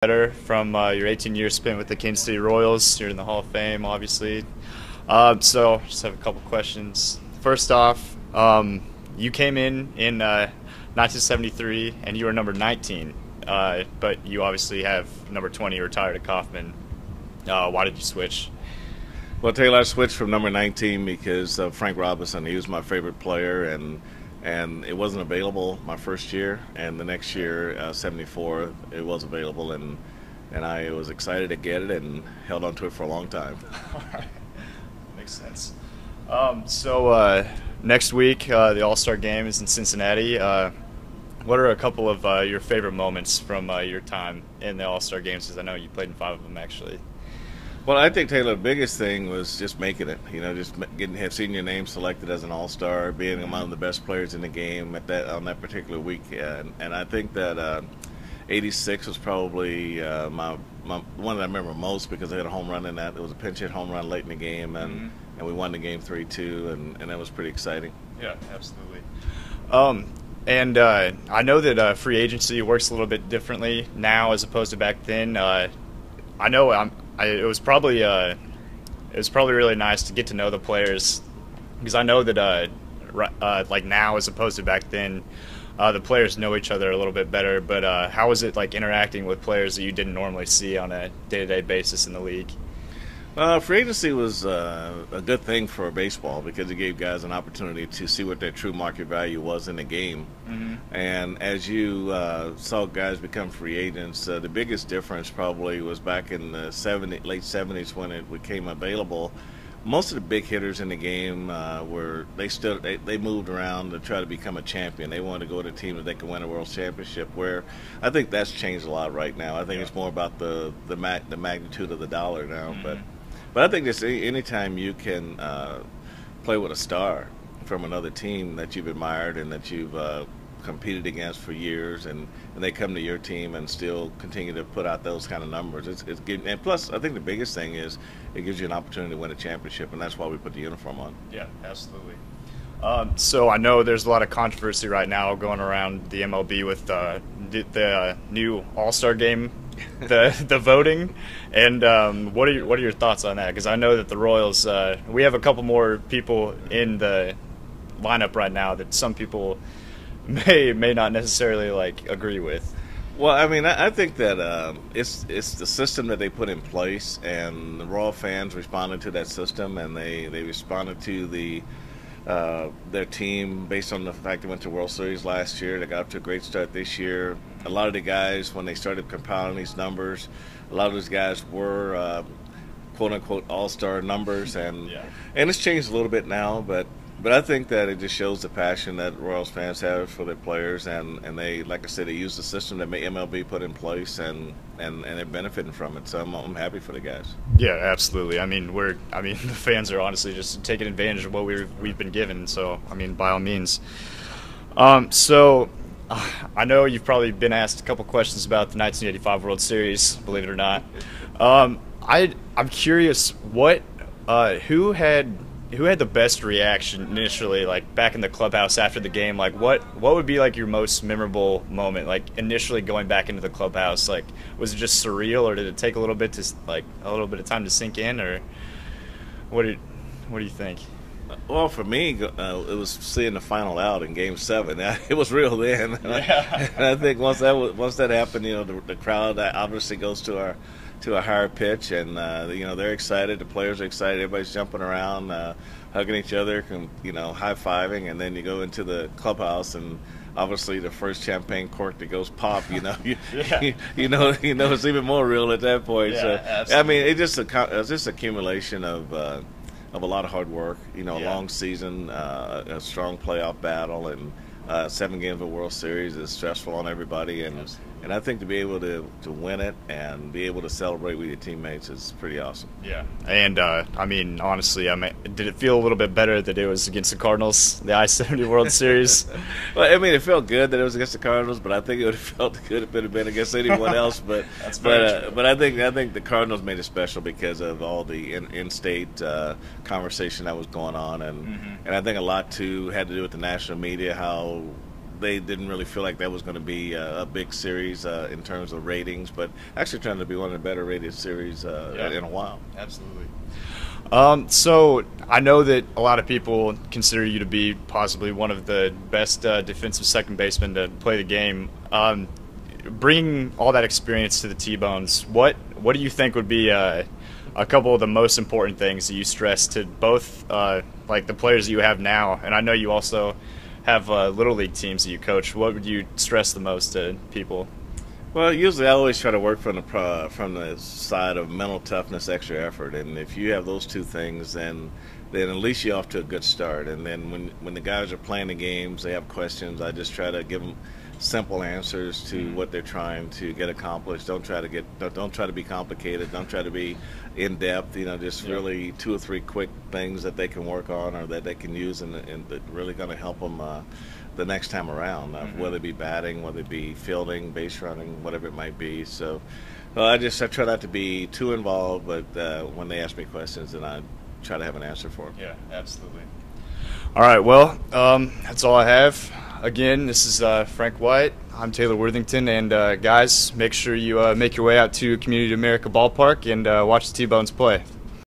better from your 18 years spent with the Kansas City Royals. You're in the Hall of Fame, obviously. So just have a couple questions. First off, you came in 1973 and you were number 19, but you obviously have number 20 retired at Kauffman. Why did you switch? Well, Taylor, I switched from number 19 because of Frank Robinson. He was my favorite player, and it wasn't available my first year. And the next year, 74, it was available, and I was excited to get it and held on to it for a long time. All right, makes sense. So next week, the All-Star Game is in Cincinnati. What are a couple of your favorite moments from your time in the All-Star Games? Because I know you played in 5 of them, actually. Well, I think, Taylor, the biggest thing was just making it. You know, just seeing your name selected as an All-Star, being among the best players in the game on that particular week. And I think that 86 was probably my one that I remember most because I had a home run in that. It was a pinch hit home run late in the game, and we won the game 3-2, and that was pretty exciting. Yeah, absolutely. And I know that free agency works a little bit differently now as opposed to back then. I know it was probably really nice to get to know the players, because I know that like now as opposed to back then, the players know each other a little bit better. But how was it like interacting with players that you didn't normally see on a day-to-day basis in the league? Free agency was a good thing for baseball because it gave guys an opportunity to see what their true market value was in the game. And as you saw guys become free agents, the biggest difference probably was back in the late 70s when it became available. Most of the big hitters in the game they moved around to try to become a champion. They wanted to go to a team that they could win a World Championship. Where I think that's changed a lot right now. I think it's more about the magnitude of the dollar now. But I think just anytime you can play with a star from another team that you've admired and that you've competed against for years, and they come to your team and still continue to put out those kind of numbers. It's good. And plus, I think the biggest thing is it gives you an opportunity to win a championship, and that's why we put the uniform on. Yeah, absolutely. So I know there's a lot of controversy right now going around the MLB with the new All-Star Game, the voting, and what are your thoughts on that? Because I know that the Royals, we have a couple more people in the lineup right now that some people may not necessarily like agree with. Well, I mean, I think that it's the system that they put in place, and the Royal fans responded to that system, and they responded to their team based on the fact they went to World Series last year. They got up to a great start this year. A lot of the guys, when they started compiling these numbers, a lot of those guys were quote-unquote all-star numbers, and it's changed a little bit now, but I think that it just shows the passion that Royals fans have for their players, and they, like I said, they use the system that MLB put in place, and they're benefiting from it. So I'm happy for the guys. Yeah, absolutely. I mean, the fans are honestly just taking advantage of what we've been given. So I mean, by all means. So I know you've probably been asked a couple questions about the 1985 World Series, believe it or not. I'm curious who had the best reaction initially, like back in the clubhouse after the game? Like what would be like your most memorable moment, like initially going back into the clubhouse? Like, was it just surreal, or did it take a little bit of time to sink in, or what do you think? Well, for me, it was seeing the final out in Game 7. It was real then. Yeah. And I think once that happened, you know, the crowd obviously goes to a higher pitch, and you know, they're excited. The players are excited. Everybody's jumping around, hugging each other, high-fiving, and then you go into the clubhouse, and obviously the first champagne cork that goes pop, you know, you know it's even more real at that point. Yeah, so absolutely. I mean, it's just accumulation of a lot of hard work. You know, a long season, a strong playoff battle, and 7 games of World Series is stressful on everybody, and I think to be able to win it and be able to celebrate with your teammates is pretty awesome. Yeah, and I mean, honestly, did it feel a little bit better that it was against the Cardinals, the I-70 World Series? Well, I mean, it felt good that it was against the Cardinals, but I think it would have felt good if it had been against anyone else. But but I think the Cardinals made it special because of all the in-state conversation that was going on, and I think a lot too had to do with the national media, how they didn't really feel like that was going to be a big series in terms of ratings, but actually trying to be one of the better rated series in a while. Absolutely. So I know that a lot of people consider you to be possibly one of the best defensive second basemen to play the game. Bringing all that experience to the T-Bones, what do you think would be a couple of the most important things that you stress to both like the players that you have now, and I know you also have Little League teams that you coach. What would you stress the most to people? Well, usually I always try to work from the side of mental toughness, extra effort, and if you have those two things, then at least you're off to a good start. And then when the guys are playing the games, they have questions, I just try to give them simple answers to what they're trying to get accomplished. Don't try to be complicated. Don't try to be in depth. Just really 2 or 3 quick things that they can work on or that they can use and that really going to help them the next time around, whether it be batting, whether it be fielding, base running, whatever it might be. So I try not to be too involved, but when they ask me questions, then I try to have an answer for them. Yeah, absolutely. All right, well, that's all I have. Again, this is Frank White. I'm Taylor Worthington, and guys, make sure you make your way out to Community America Ballpark and watch the T-Bones play.